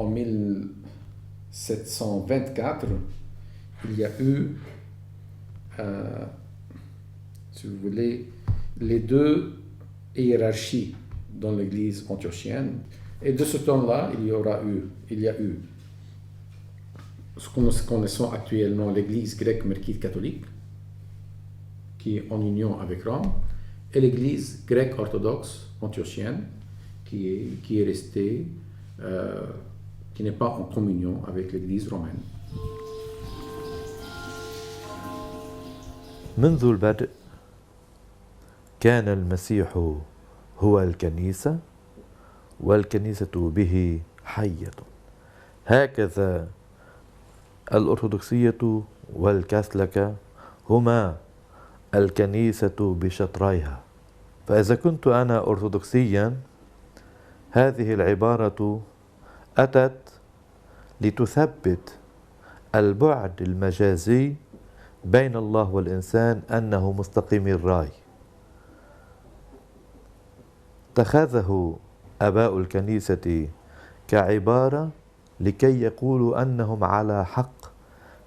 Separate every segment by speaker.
Speaker 1: en 1724, il y a eu, si vous voulez, les deux hiérarchies dans l'Église antiochienne. Et de ce temps-là, il y a eu ce que nous connaissons actuellement l'Église grecque melkite catholique, qui est en union avec Rome, et l'Église grecque orthodoxe antiochienne, qui est restée, qui n'est pas en communion avec l'Église romaine.
Speaker 2: منذ البدء كان المسيح هو الكنيسة والكنيسة به حية. هكذا الأرثوذكسية والكاثوليكية هما الكنيسة بشطريها. فإذا كنت أنا أرثوذكسيا، هذه العبارة أتت لتثبت البعد المجازي بين الله والإنسان أنه مستقيم الرأي. اتخذه آباء الكنيسة كعبارة لكي يقولوا أنهم على حق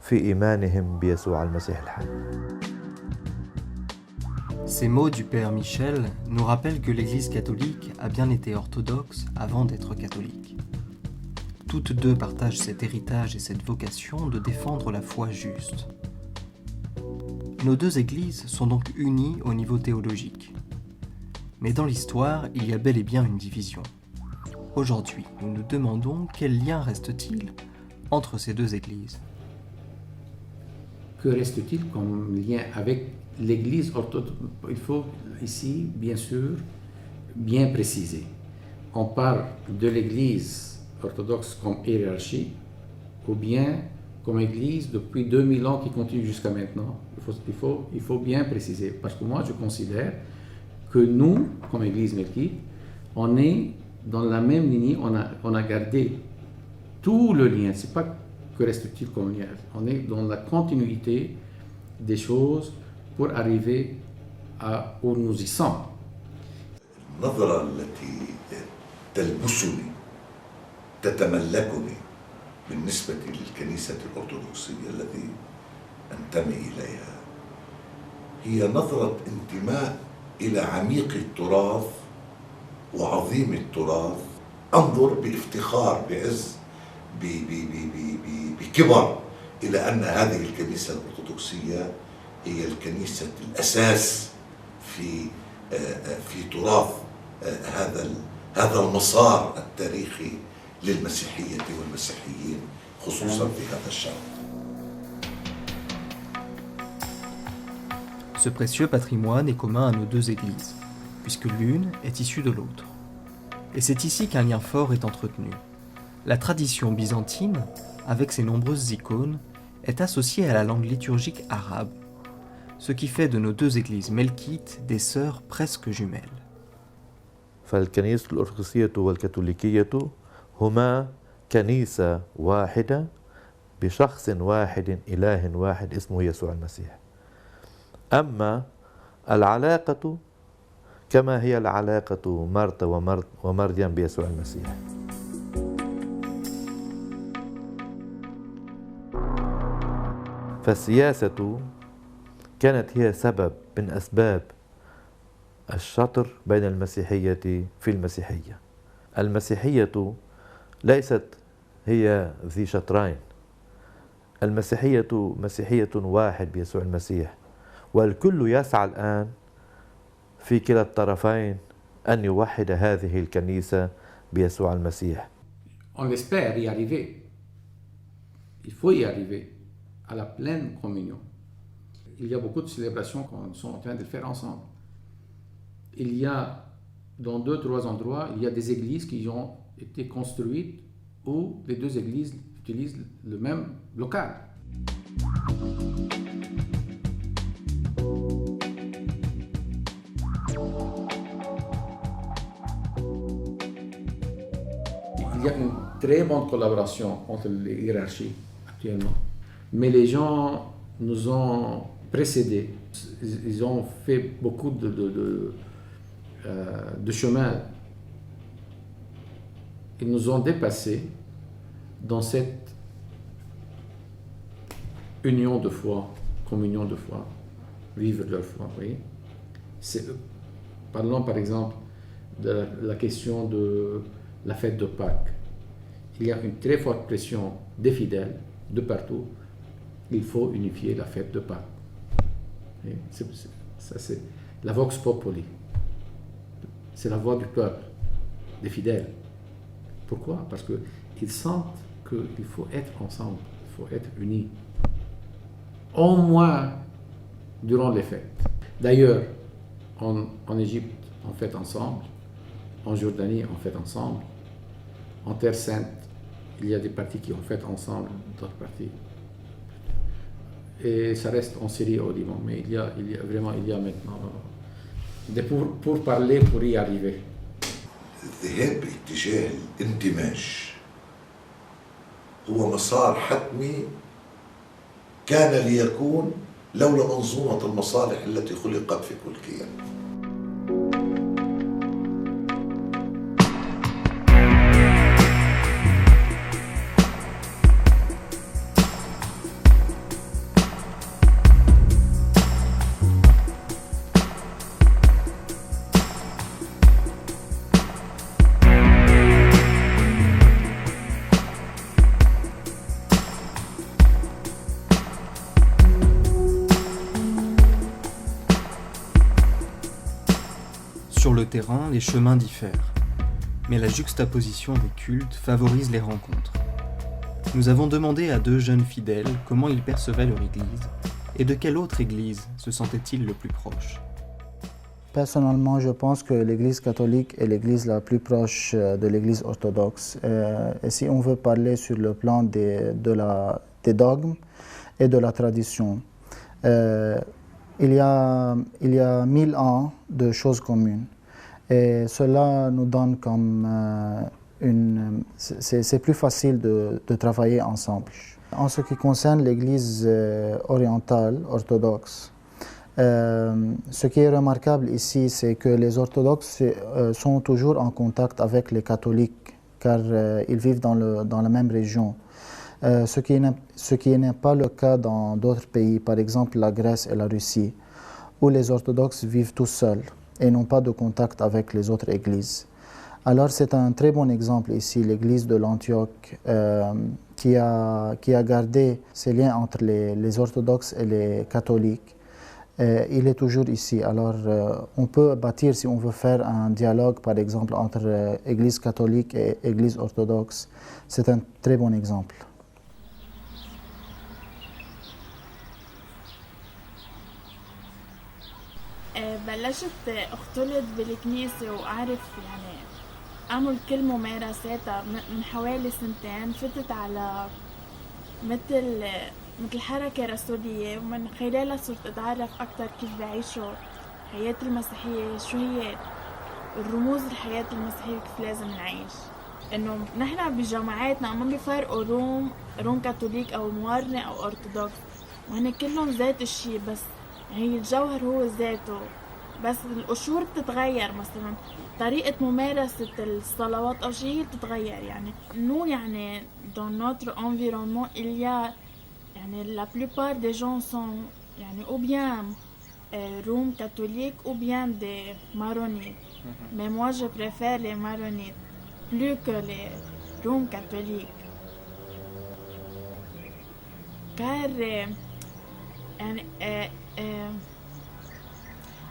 Speaker 2: في إيمانهم بيسوع المسيح الحي.
Speaker 3: Ces mots du Père Michel nous rappellent que l'Église catholique a bien été orthodoxe avant d'être catholique. Toutes deux partagent cet héritage et cette vocation de défendre la foi juste. Nos deux églises sont donc unies au niveau théologique. Mais dans l'histoire, il y a bel et bien une division. Aujourd'hui, nous nous demandons quel lien reste-t-il entre ces deux églises.
Speaker 1: Que reste-t-il comme lien avec l'Église orthodoxe? Il faut ici, bien sûr, bien préciser. On parle de l'Église orthodoxe comme hiérarchie ou bien comme Église depuis 2000 ans qui continue jusqu'à maintenant. Il faut bien préciser, parce que moi je considère que nous, comme Église melkite, on est dans la même lignée, on a gardé tout le lien. C'est pas que reste-t-il comme lien, on est dans la continuité des choses pour arriver à où nous y sommes.
Speaker 4: النظرة التي تلبسني تتملكني بالنسبة للكنيسة الأرثوذكسية التي أنتمي إليها هي نظرة انتماء إلى عميق التراث وعظيم التراث. أنظر بافتخار بعز بكبر إلى أن هذه الكنيسة الأرثوذكسية هي الكنيسة الأساس في تراث هذا المسار التاريخي للمسيحية والمسيحيين خصوصا في هذا الشعب.
Speaker 3: Ce précieux patrimoine est commun à nos deux églises, puisque l'une est issue de l'autre. Et c'est ici qu'un lien fort est entretenu. La tradition byzantine, avec ses nombreuses icônes, est associée à la langue liturgique arabe, ce qui fait de nos deux églises melkites des sœurs presque jumelles.
Speaker 2: فالكنيسة الأرثوذكسية والكاثوليكية هما كنيسة واحدة بشخص واحد إله واحد اسمه يسوع المسيح. أما العلاقة كما هي العلاقة مرتا ومريم بيسوع المسيح. فالسياسة كانت هي سبب من أسباب الشطر بين المسيحية في المسيحية. المسيحية ليست هي ذي شطرين. المسيحية مسيحية واحد بيسوع المسيح، والكل يسعى الآن في كلا الطرفين أن يوحد هذه الكنيسة بيسوع المسيح.
Speaker 1: On espère y arriver. Il faut y arriver à la pleine communion. Il y a beaucoup de célébrations qu'on est en train de faire ensemble. Il y a, dans 2-3 endroits, il y a des églises qui ont été construites où les deux églises utilisent le même local. Il y a une très bonne collaboration entre les hiérarchies actuellement. Mais les gens nous ont précédés. Ils ont fait beaucoup de chemin. Ils nous ont dépassés dans cette union de foi, communion de foi, vivre leur foi, oui. Parlons par exemple de la question de la fête de Pâques. Il y a une très forte pression des fidèles de partout. Il faut unifier la fête de Pâques. Ça, c'est la vox populi. C'est la voix du peuple, des fidèles. Pourquoi? Parce qu'ils sentent qu'il faut être ensemble, il faut être unis. Au moins durant les fêtes. D'ailleurs, en Égypte, on fête ensemble. En Jordanie, on fête ensemble. En Terre Sainte, il y a des parties qui ont fête ensemble, d'autres parties. Et ça reste en Syrie au Liban, mais il y a maintenant des pour parler, pour y arriver.
Speaker 4: الذهاب باتجاه الاندماج هو مسار حتمي كان ليكون لولا منظومة المصالح التي خلقت في كل كيان.
Speaker 3: Sur le terrain, les chemins diffèrent, mais la juxtaposition des cultes favorise les rencontres. Nous avons demandé à deux jeunes fidèles comment ils percevaient leur église et de quelle autre église se sentaient-ils le plus proches.
Speaker 5: Personnellement, je pense que l'église catholique est l'église la plus proche de l'église orthodoxe. Et si on veut parler sur le plan des dogmes et de la tradition, il y a 1000 ans de choses communes. Et cela nous donne comme c'est plus facile de travailler ensemble. En ce qui concerne l'église orientale, orthodoxe, ce qui est remarquable ici, c'est que les orthodoxes sont toujours en contact avec les catholiques, car ils vivent dans la même région. Ce qui n'est pas le cas dans d'autres pays, par exemple la Grèce et la Russie, où les orthodoxes vivent tout seuls et n'ont pas de contact avec les autres églises. Alors c'est un très bon exemple ici, l'église de l'Antioche, qui a gardé ces liens entre les orthodoxes et les catholiques. Il est toujours ici. Alors on peut bâtir, si on veut faire un dialogue, par exemple, entre église catholique et église orthodoxe. C'est un très bon exemple.
Speaker 6: بلشت اختلط بالكنيسة وأعرف يعني أعمل كل ممارساتها من حوالي سنتين. فتت على مثل حركة رسولية، ومن خلالها صرت أتعرف أكتر كيف بعيشوا حياة المسيحية، شو هي الرموز الحياة المسيحية وكيف لازم نعيش. إنه نحن بجامعاتنا ما بيفرقوا روم كاثوليك أو موارنة أو أرثوذكس، وهن كلهم ذات الشيء، بس هي الجوهر هو ذاته، بس القشور بتتغير. مثلا طريقة ممارسة الصلوات أو شيء هي بتتغير. يعني nous يعني dans notre environnement il y a يعني la plupart des gens sont يعني ou bien roms catholiques ou bien des maronites. Mais moi je préfère les maronites plus que les roms catholiques. Car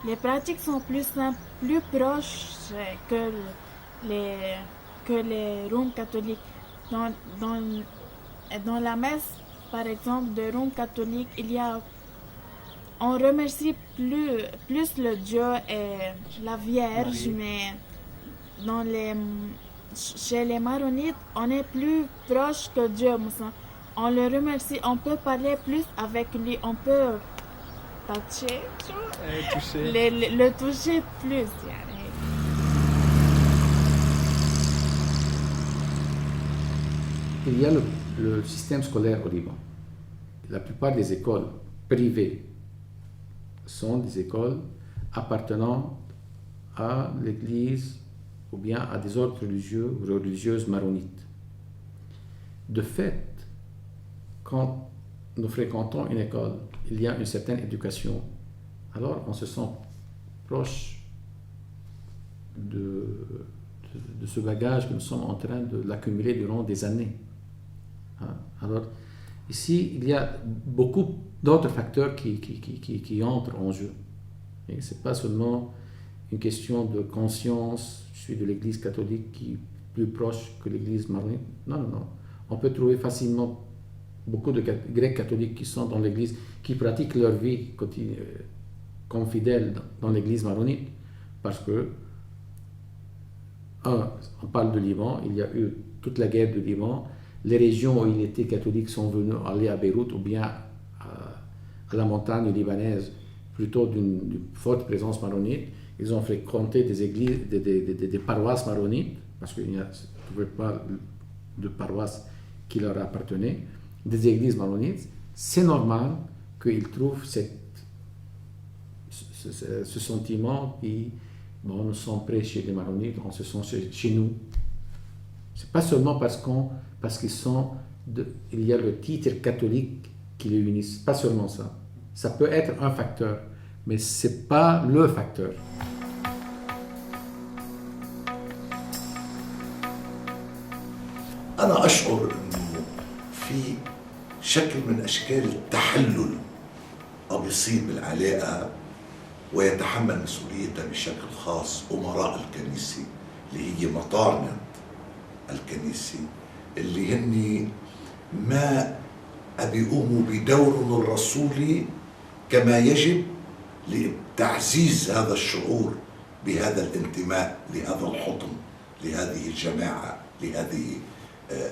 Speaker 6: les pratiques sont plus simples, plus proches que les roms catholiques. Dans la messe, par exemple, de Rome catholique, on remercie plus le Dieu et la Vierge, mais chez les maronites, on est plus proche que Dieu. On le remercie, on peut parler plus avec lui, on peut toucher, le toucher plus. يعني.
Speaker 1: Il y a le système scolaire au Liban. La plupart des écoles privées sont des écoles appartenant à l'église ou bien à des ordres religieux ou religieuses maronites. de fait, quand nous fréquentons une école, il y a une certaine éducation, alors on se sent proche de ce bagage que nous sommes en train de l'accumuler durant des années. Hein? Alors, ici, il y a beaucoup d'autres facteurs qui entrent en jeu. Et ce n'est pas seulement une question de conscience, je suis de l'Église catholique qui est plus proche que l'Église maronite. Non, non, non. On peut trouver facilement beaucoup de Grecs catholiques qui sont dans l'Église, qui pratiquent leur vie comme fidèles dans l'Église maronite, parce que, on parle de Liban, il y a eu toute la guerre du Liban, les régions où il était catholique sont venus aller à Beyrouth ou bien à la montagne libanaise, plutôt d'une forte présence maronite. Ils ont fréquenté des églises, des paroisses maronites, parce qu'il n'y avait pas de paroisse qui leur appartenait, des églises maronites. C'est normal qu'ils trouvent ce sentiment, puis bon, nous sommes près chez les maronites, on se sent chez nous. C'est pas seulement parce qu'ils sont il y a le titre catholique qui les unissent, pas seulement ça. Ça peut être un facteur, mais c'est pas le facteur.
Speaker 4: أنا أشعر أنه في شكل من أشكال التحلل بيصيب العلاقة ويتحمل مسؤوليتها بشكل خاص أمراء الكنيسة اللي هي مطارنة الكنيسة اللي هن ما بيقوموا بدورهم الرسولي كما يجب لتعزيز هذا الشعور بهذا الانتماء لهذا الحضن لهذه الجماعة لهذه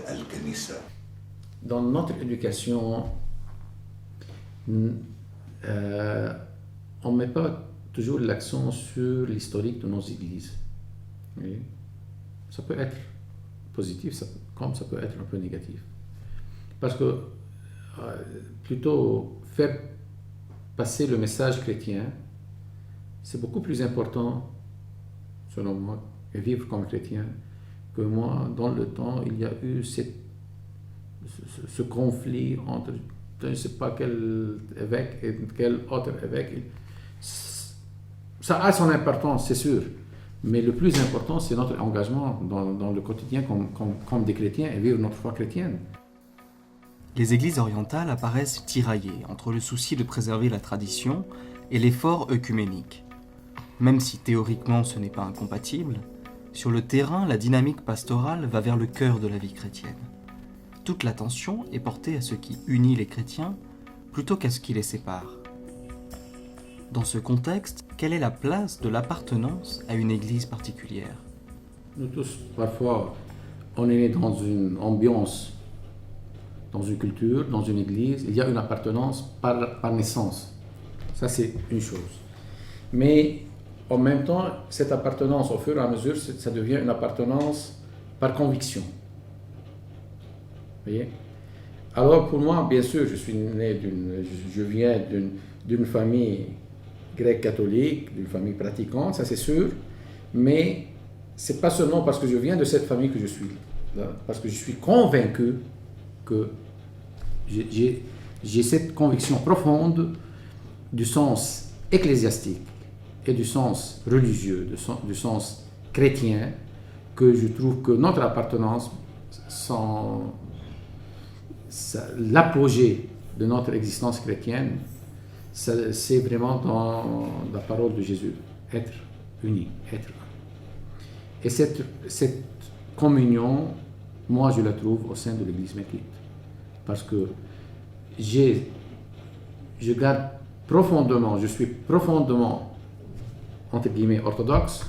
Speaker 4: الكنيسة.
Speaker 1: Dans notre éducation, on ne met pas toujours l'accent sur l'historique de nos églises. Oui. Ça peut être positif, comme ça peut être un peu négatif. Parce que plutôt faire passer le message chrétien, c'est beaucoup plus important, selon moi, et vivre comme chrétien, que moi, dans le temps, il y a eu ce conflit entre je ne sais pas quel évêque et quel autre évêque. Ça a son importance, c'est sûr, mais le plus important, c'est notre engagement dans le quotidien comme des chrétiens et vivre notre foi chrétienne.
Speaker 3: Les églises orientales apparaissent tiraillées entre le souci de préserver la tradition et l'effort œcuménique. Même si théoriquement ce n'est pas incompatible, sur le terrain, la dynamique pastorale va vers le cœur de la vie chrétienne. Toute l'attention est portée à ce qui unit les chrétiens plutôt qu'à ce qui les sépare. Dans ce contexte, quelle est la place de l'appartenance à une église particulière ?
Speaker 1: Nous tous, parfois, on est né dans une ambiance, dans une culture, dans une église. Il y a une appartenance par naissance. Ça, c'est une chose. Mais en même temps, cette appartenance, au fur et à mesure, ça devient une appartenance par conviction. Vous voyez ? Alors pour moi, bien sûr, je viens d'une famille grecque catholique, d'une famille pratiquante, ça c'est sûr, mais c'est pas seulement parce que je viens de cette famille que je suis là, parce que je suis convaincu que j'ai cette conviction profonde du sens ecclésiastique et du sens religieux, du sens chrétien, que je trouve que notre appartenance, l'apogée de notre existence chrétienne, c'est vraiment dans la parole de Jésus, être unis, être un. Et cette communion, moi je la trouve au sein de l'Église mékhite, parce que je garde profondément, je suis profondément, entre guillemets, orthodoxe,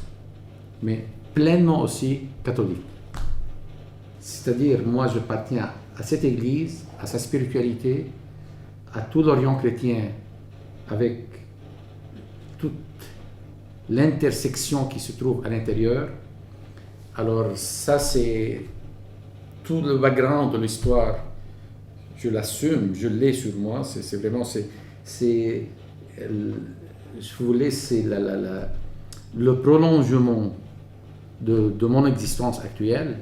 Speaker 1: mais pleinement aussi catholique. C'est-à-dire, moi, j'appartiens à cette Église, à sa spiritualité, à tout l'Orient chrétien, avec toute l'intersection qui se trouve à l'intérieur. Alors ça, c'est tout le background de l'histoire. Je l'assume, je l'ai sur moi. C'est vraiment, je voulais, c'est le prolongement de mon existence actuelle.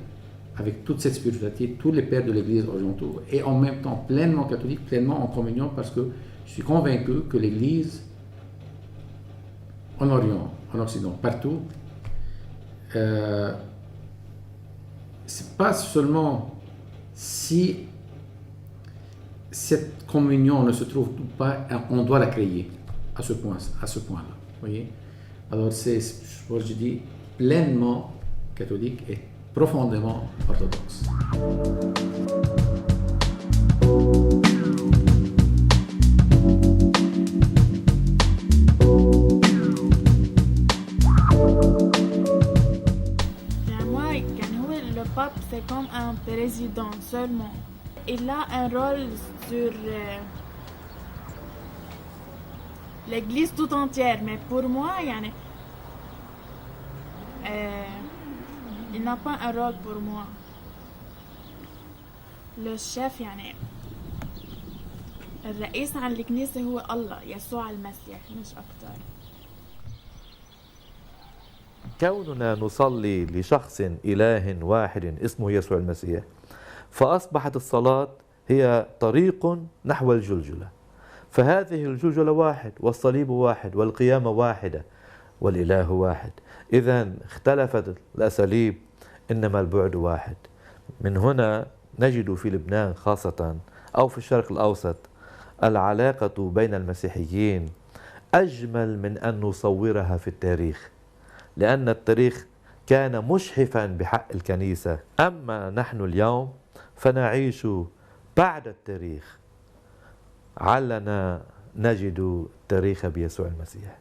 Speaker 1: avec toute cette spiritualité, tous les pères de l'Église orientaux, et en même temps pleinement catholique, pleinement en communion, parce que je suis convaincu que l'Église en Orient, en Occident, partout, c'est pas seulement si cette communion ne se trouve pas, on doit la créer à ce point-là. Voyez? Alors je dis pleinement catholique et profondément orthodoxe.
Speaker 6: Le pape, c'est comme un président seulement. Il a un rôle sur l'Église tout entière, mais pour moi, il n'a pas un rôle pour moi. Le chef الرئيس عن الكنيسة هو الله يسوع المسيح مش أكتر.
Speaker 2: كوننا نصلي لشخص إله واحد اسمه يسوع المسيح، فأصبحت الصلاة هي طريق نحو الجلجلة، فهذه الجلجلة واحد والصليب واحد والقيامة واحدة والإله واحد. إذن اختلفت الأساليب إنما البعد واحد. من هنا نجد في لبنان خاصة أو في الشرق الأوسط العلاقة بين المسيحيين أجمل من أن نصورها في التاريخ، لأن التاريخ كان مشحفا بحق الكنيسة، أما نحن اليوم فنعيش بعد التاريخ، علنا نجد التاريخ بيسوع المسيح.